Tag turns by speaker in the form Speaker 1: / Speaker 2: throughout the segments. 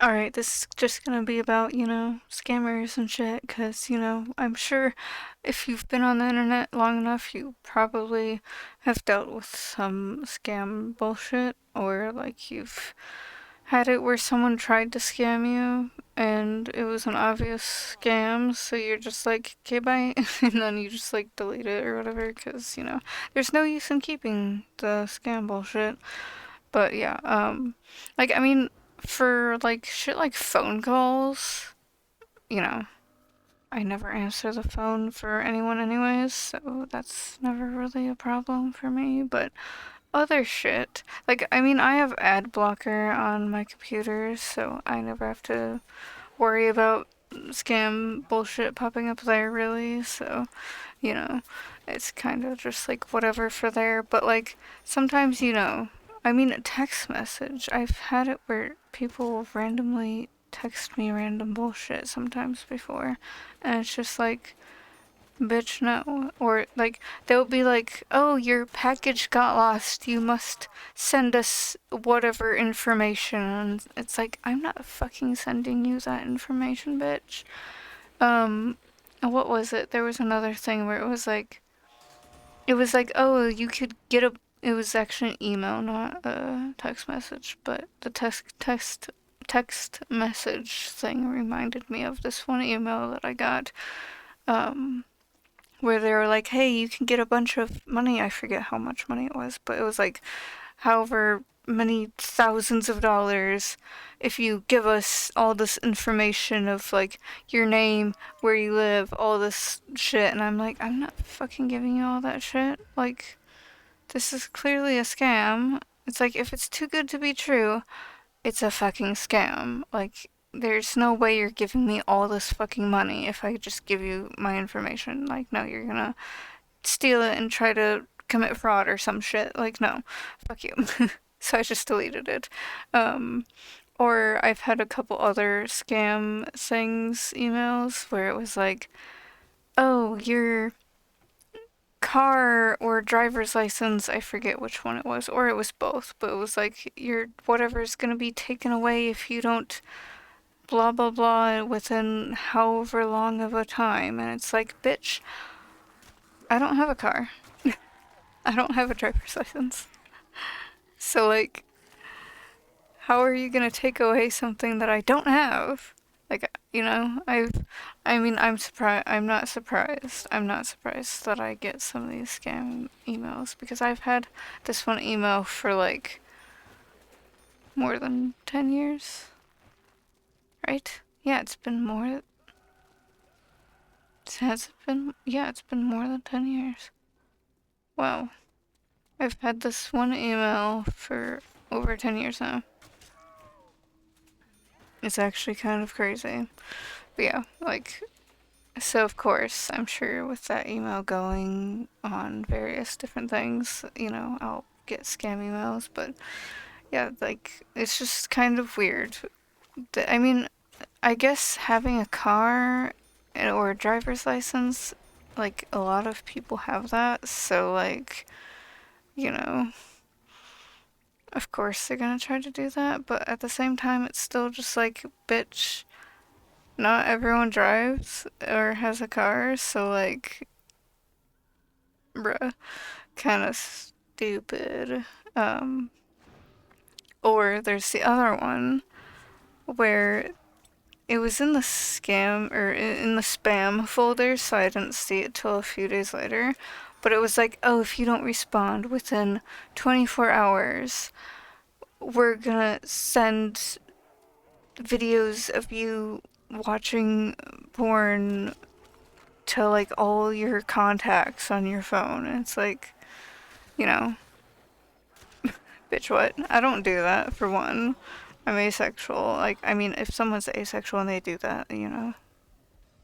Speaker 1: Alright, this is just gonna be about, scammers and shit, because, I'm sure if you've been on the internet long enough, you probably have dealt with some scam bullshit, or like you've had it where someone tried to scam you and it was an obvious scam, so you're just like, okay, bye, and then you just like delete it or whatever, because, there's no use in keeping the scam bullshit. But yeah, I mean, for like shit like phone calls, you know, I never answer the phone for anyone anyways, so that's never really a problem for me. But other shit, I mean, I have ad blocker on my computer, so I never have to worry about scam bullshit popping up there really, so, you know, it's kind of just like whatever for there. But like sometimes, I mean, a text message. I've had it where people randomly text me random bullshit sometimes before, and it's just like, bitch, no. Or like they'll be like, oh, your package got lost. You must send us whatever information. And it's like, I'm not fucking sending you that information, bitch. Um, what was it? There was another thing where it was like, oh, you could get a. It was actually an email, not a text message, but the text message thing reminded me of this one email that I got, um, where they were like, hey, you can get a bunch of money. I forget how much money it was, but it was like however many thousands of dollars if you give us all this information of like your name, where you live, all this shit. And I'm like, I'm not fucking giving you all that shit. Like, this is clearly a scam. It's like, if it's too good to be true, it's a fucking scam. Like, there's no way you're giving me all this fucking money if I just give you my information. Like, no, you're gonna steal it and try to commit fraud or some shit. Like, no, fuck you. So I just deleted it. Um, or I've had a couple other scam things, emails, where it was like, oh, your car or driver's license, I forget which one it was, or it was both, but it was like, your whatever's gonna be taken away if you don't blah blah blah within however long of a time. And it's like, bitch, I don't have a car. I don't have a driver's license. So, like, how are you gonna take away something that I don't have? Like, I mean, I'm surprised. I'm not surprised. I'm not surprised that I get some of these scam emails because I've had this one email for like more than 10 years, right? Yeah, it's been more. Has it been? Yeah, it's been more than 10 years. Wow. I've had this one email for over 10 years now. It's actually kind of crazy. But yeah, like, so of course, I'm sure with that email going on various different things, I'll get scam emails, but yeah, like, it's just kind of weird. I mean, I guess having a car or a driver's license, like, a lot of people have that, so, like, you know, of course they're gonna try to do that, but at the same time, it's still just like, bitch, not everyone drives or has a car, so, like, bruh, kind of stupid. Um, or there's the other one where it was in the scam or in the spam folder, so I didn't see it till a few days later. But it was like, oh, if you don't respond within 24 hours, we're gonna send videos of you watching porn to like all your contacts on your phone. And it's like, you know, bitch, what? I don't do that, for one. I'm asexual. Like, I mean, if someone's asexual and they do that,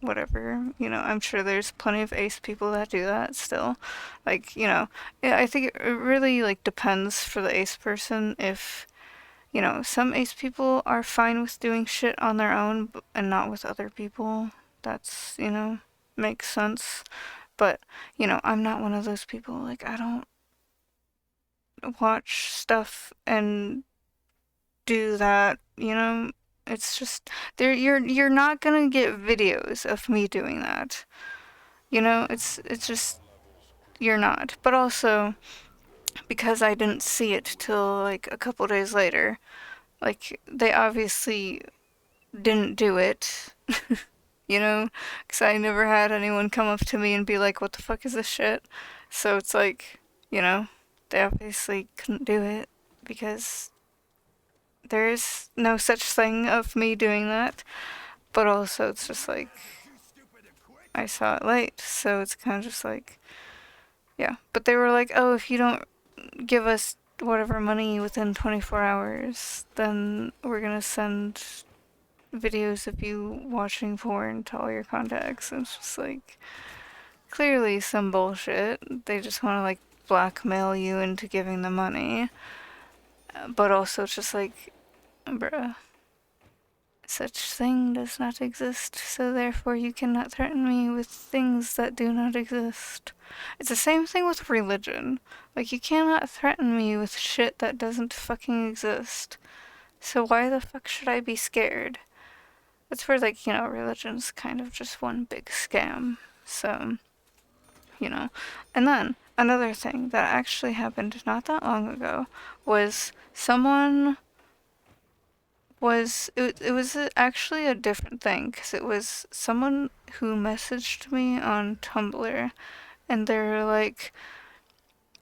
Speaker 1: whatever. I'm sure there's plenty of ace people that do that still. Like, yeah, I think it really, like, depends for the ace person. If, some ace people are fine with doing shit on their own and not with other people. That's, makes sense. But, I'm not one of those people. Like, I don't watch stuff and do that, It's just there. You're not gonna get videos of me doing that. You know, it's just you're not. But also because I didn't see it till like a couple days later. Like they obviously didn't do it. You know, because I never had anyone come up to me and be like, "What the fuck is this shit?" So it's like, you know, they obviously couldn't do it because there is no such thing of me doing that. But also, it's just like I saw it late, so it's kind of just like, yeah. But they were like, "Oh, if you don't give us whatever money within 24 hours, then we're gonna send videos of you watching porn to all your contacts." And it's just like clearly some bullshit. They just want to like blackmail you into giving the money. But also it's just like, bruh, such thing does not exist, so therefore you cannot threaten me with things that do not exist. It's the same thing with religion. Like, you cannot threaten me with shit that doesn't fucking exist. So why the fuck should I be scared? That's where, like, religion's kind of just one big scam. So, you know. And then, another thing that actually happened not that long ago was someone it was actually a different thing because it was someone who messaged me on Tumblr and they were like,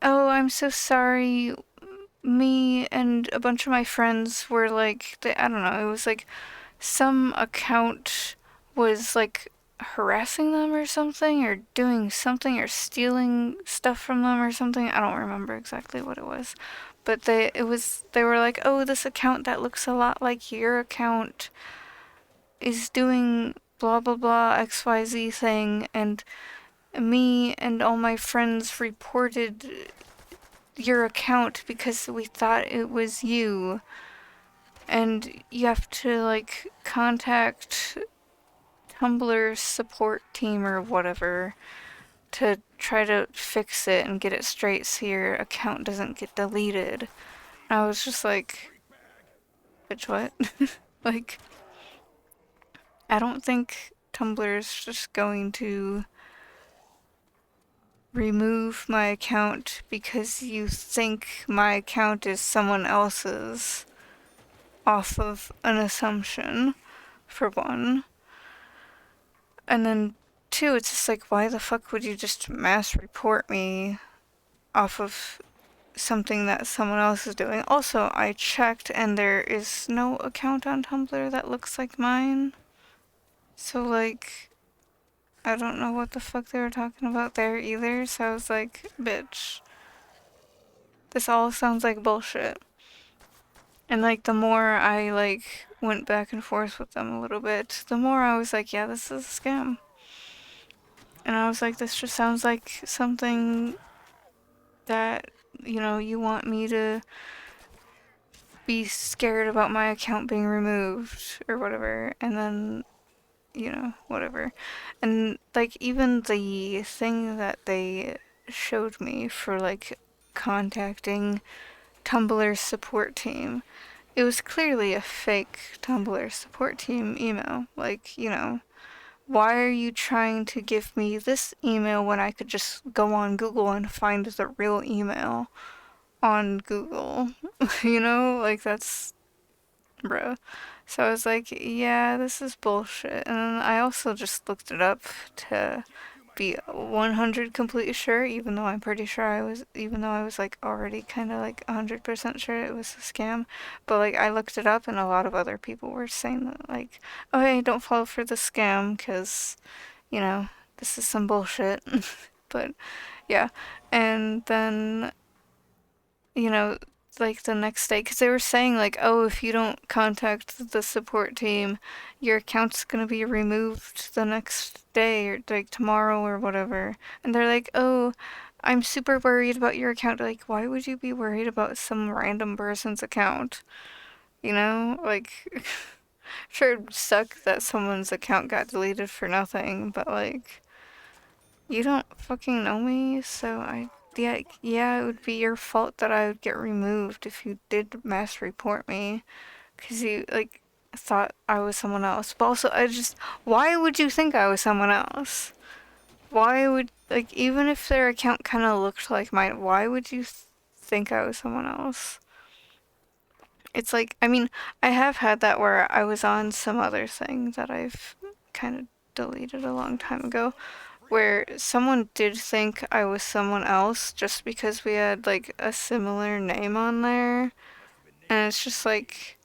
Speaker 1: "Oh, I'm so sorry. Me and a bunch of my friends were like, I don't know, it was like some account was like harassing them or something or doing something or stealing stuff from them or something. I don't remember exactly what it was. But they were like, "Oh, this account that looks a lot like your account is doing blah blah blah XYZ thing, and me and all my friends reported your account because we thought it was you, and you have to like contact Tumblr's support team or whatever to try to fix it and get it straight so your account doesn't get deleted." I was just like, "Bitch, what?" Like, I don't think Tumblr's just going to remove my account because you think my account is someone else's off of an assumption, for one. And then two, it's just like, why the fuck would you just mass report me off of something that someone else is doing? Also, I checked and there is no account on Tumblr that looks like mine. So, like, I don't know what the fuck they were talking about there either. So I was like, bitch, this all sounds like bullshit. And like the more I like went back and forth with them a little bit, the more I was like, yeah, this is a scam. And I was like, this just sounds like something that, you want me to be scared about my account being removed or whatever. And then, whatever. And like even the thing that they showed me for like contacting Tumblr's support team, it was clearly a fake Tumblr support team email. Like, why are you trying to give me this email when I could just go on Google and find the real email on Google? Like that's, bruh. So I was like, yeah, this is bullshit. And then I also just looked it up to be 100 completely sure, even though I'm pretty sure even though I was like already kind of like 100% sure it was a scam. But like I looked it up and a lot of other people were saying that like, oh hey, don't fall for the scam because, you know, this is some bullshit. But yeah. And then, you know, like the next day, because they were saying like, oh, if you don't contact the support team, your account's gonna be removed the next day or like tomorrow or whatever. And they're like, oh, I'm super worried about your account. Like, why would you be worried about some random person's account? Like, sure, it'd suck that someone's account got deleted for nothing, but like, you don't fucking know me, so yeah, it would be your fault that I would get removed if you did mass report me. 'Cause you, like, thought I was someone else. But also, why would you think I was someone else? Why would, like, even if their account kind of looked like mine, why would you think I was someone else? It's like, I mean, I have had that where I was on some other thing that I've kind of deleted a long time ago, where someone did think I was someone else just because we had like a similar name on there. And it's just like,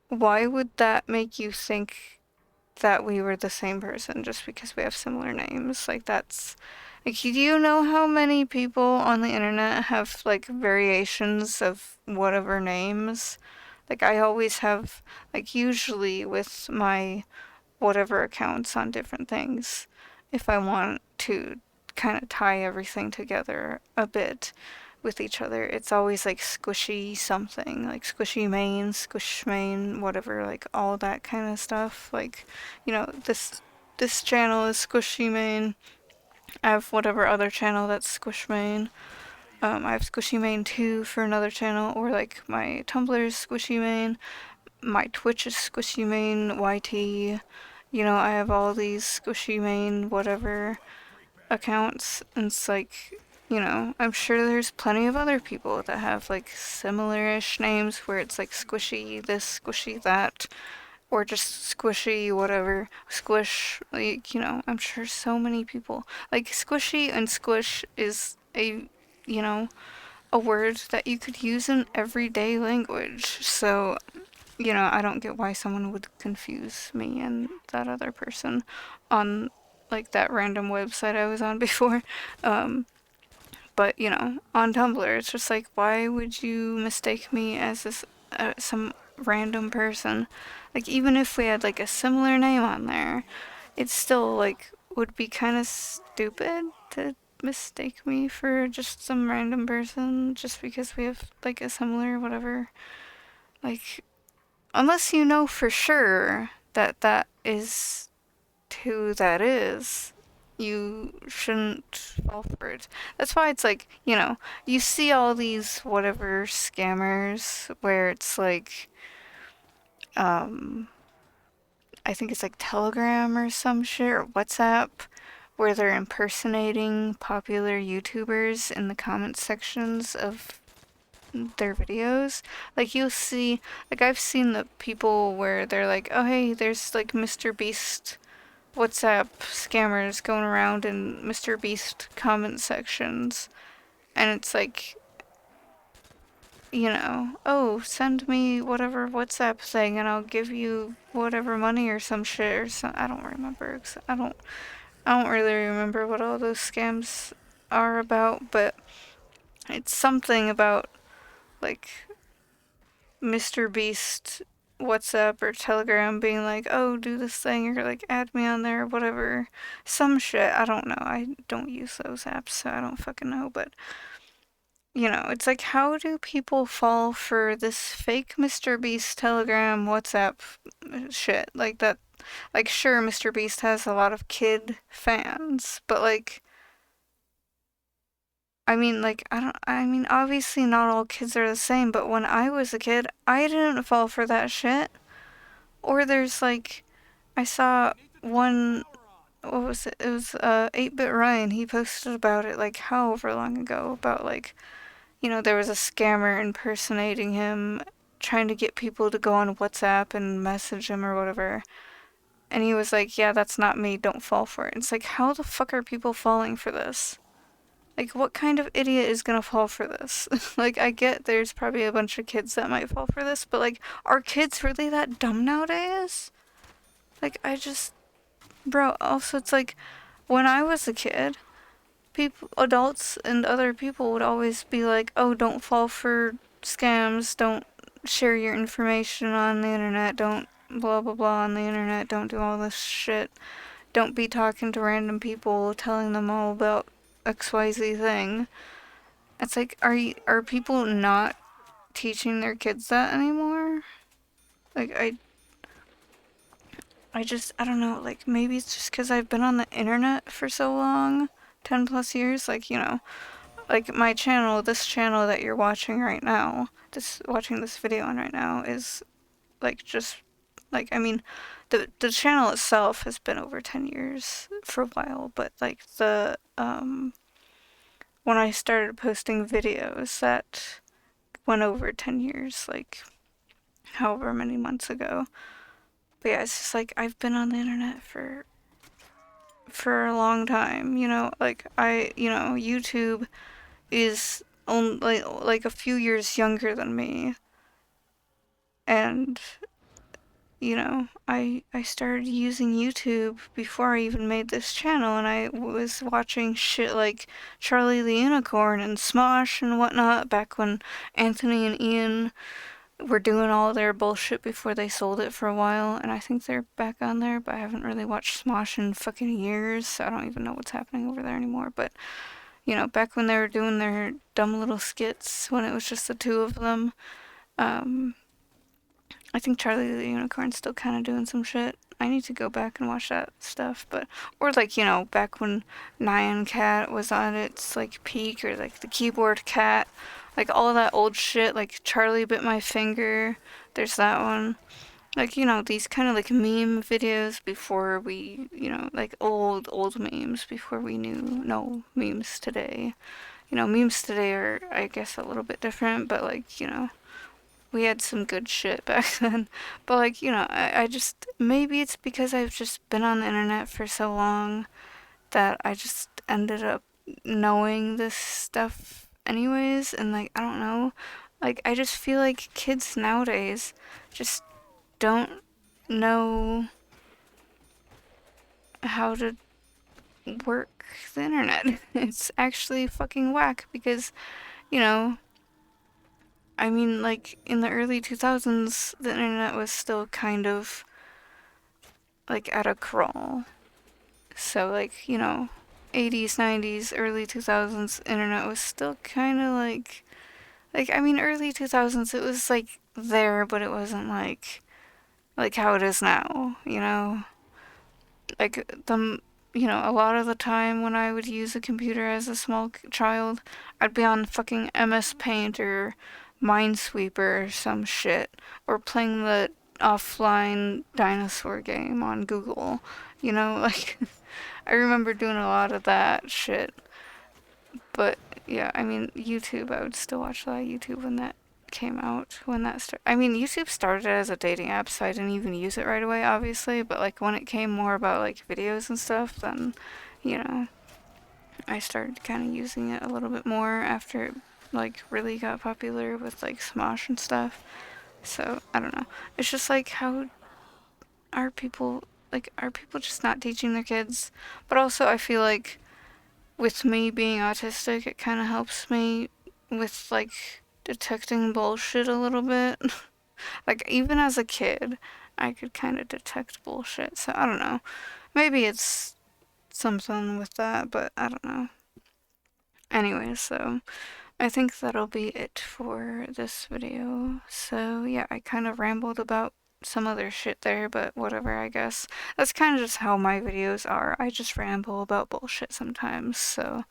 Speaker 1: why would that make you think that we were the same person just because we have similar names? Like, that's like, do you know how many people on the internet have like variations of whatever names? Like, I always have, like, usually with my whatever accounts on different things, if I want to kind of tie everything together a bit with each other, it's always like squishy something, like SquishyMain, SquishMain, whatever, like all that kind of stuff. Like, this channel is SquishyMain. I have whatever other channel that's SquishMain. I have SquishyMain 2 for another channel, or like my Tumblr is SquishyMain. My Twitch is SquishyMain YT. I have all these SquishyMain whatever accounts, and it's like, I'm sure there's plenty of other people that have like similar-ish names where it's like squishy this, squishy that, or just squishy whatever, squish, like, I'm sure so many people. Like, squishy and squish is you know, a word that you could use in everyday language. So, I don't get why someone would confuse me and that other person on like that random website I was on before. Um, but on Tumblr, it's just like, why would you mistake me as some random person? Like, even if we had like a similar name on there, it still like would be kind of stupid to mistake me for just some random person just because we have like a similar whatever. Like, unless you know for sure that that is who that is, you shouldn't fall for it. That's why it's like, you see all these whatever scammers where it's like, um, I think it's like Telegram or some shit, or WhatsApp, where they're impersonating popular YouTubers in the comment sections of their videos. Like, you'll see, like, I've seen the people where they're like, oh hey, there's like Mr. Beast WhatsApp scammers going around in Mr. Beast comment sections, and it's like, oh, send me whatever WhatsApp thing and I'll give you whatever money or some shit or some, I don't remember. I don't really remember what all those scams are about, but it's something about like Mr. Beast WhatsApp or Telegram being like, oh, do this thing, or like add me on there, or whatever. Some shit. I don't know. I don't use those apps, so I don't fucking know. But, it's like, how do people fall for this fake Mr. Beast Telegram WhatsApp shit? Like that, like, sure, Mr. Beast has a lot of kid fans, but like, I mean, like, I mean, obviously not all kids are the same, but when I was a kid, I didn't fall for that shit. Or there's like, I saw one, what was it? It was 8-Bit Ryan. He posted about it like however long ago about like, there was a scammer impersonating him, trying to get people to go on WhatsApp and message him or whatever. And he was like, yeah, that's not me. Don't fall for it. It's like, how the fuck are people falling for this? Like, what kind of idiot is gonna fall for this? Like, I get there's probably a bunch of kids that might fall for this, but like, are kids really that dumb nowadays? Like, bro, also, it's like, when I was a kid, people, adults and other people would always be like, oh, don't fall for scams, don't share your information on the internet, don't blah blah blah on the internet, don't do all this shit, don't be talking to random people telling them all about XYZ thing. It's like, are people not teaching their kids that anymore? Like, I don't know, like, maybe it's just because I've been on the internet for so long, 10 plus years, like, like my channel, this channel that you're watching right now, watching this video on right now, is like just Like, I mean, the channel itself has been over 10 years for a while, but like when I started posting videos, that went over 10 years, like however many months ago. But yeah, it's just like I've been on the internet for a long time, you know, like YouTube is only like a few years younger than me, and I started using YouTube before I even made this channel, and I was watching shit like Charlie the Unicorn and Smosh and whatnot back when Anthony and Ian were doing all their bullshit before they sold it for a while, and I think they're back on there, but I haven't really watched Smosh in fucking years, so I don't even know what's happening over there anymore. But, back when they were doing their dumb little skits, when it was just the two of them, um, I think Charlie the Unicorn's still kind of doing some shit. I need to go back and watch that stuff, but or like back when Nyan Cat was on its like peak, or like the Keyboard Cat, like all of that old shit, like Charlie Bit My Finger. There's that one. Like these kind of like meme videos before we like old memes before we knew no memes today. Memes today are I guess a little bit different, but like we had some good shit back then. But like, I just maybe it's because I've just been on the internet for so long that I just ended up knowing this stuff anyways, and like I don't know. Like I just feel like kids nowadays just don't know how to work the internet. It's actually fucking whack because, you know, I mean, like, in the early 2000s, the internet was still kind of, like, at a crawl. So, like, 80s, 90s, early 2000s, internet was still kind of I mean, early 2000s, it was, like, there, but it wasn't, like how it is now, Like, a lot of the time when I would use a computer as a small child, I'd be on fucking MS Paint or Minesweeper or some shit, or playing the offline dinosaur game on Google. Like, I remember doing a lot of that shit. But yeah, I mean, YouTube, I would still watch a lot of YouTube when that came out. When that started, I mean, YouTube started as a dating app, so I didn't even use it right away, obviously. But like when it came more about like videos and stuff, then you know, I started kind of using it a little bit more after it like really got popular with like Smosh and stuff. So I don't know. It's just like how are people are people just not teaching their kids? But also I feel like with me being autistic, it kind of helps me with like detecting bullshit a little bit. Like even as a kid, I could kind of detect bullshit. So I don't know. Maybe it's something with that, but I don't know. Anyway, so I think that'll be it for this video. So yeah, I kind of rambled about some other shit there, but whatever, I guess. That's kind of just how my videos are. I just ramble about bullshit sometimes, so,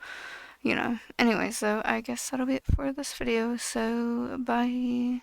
Speaker 1: Anyway, so I guess that'll be it for this video, so bye.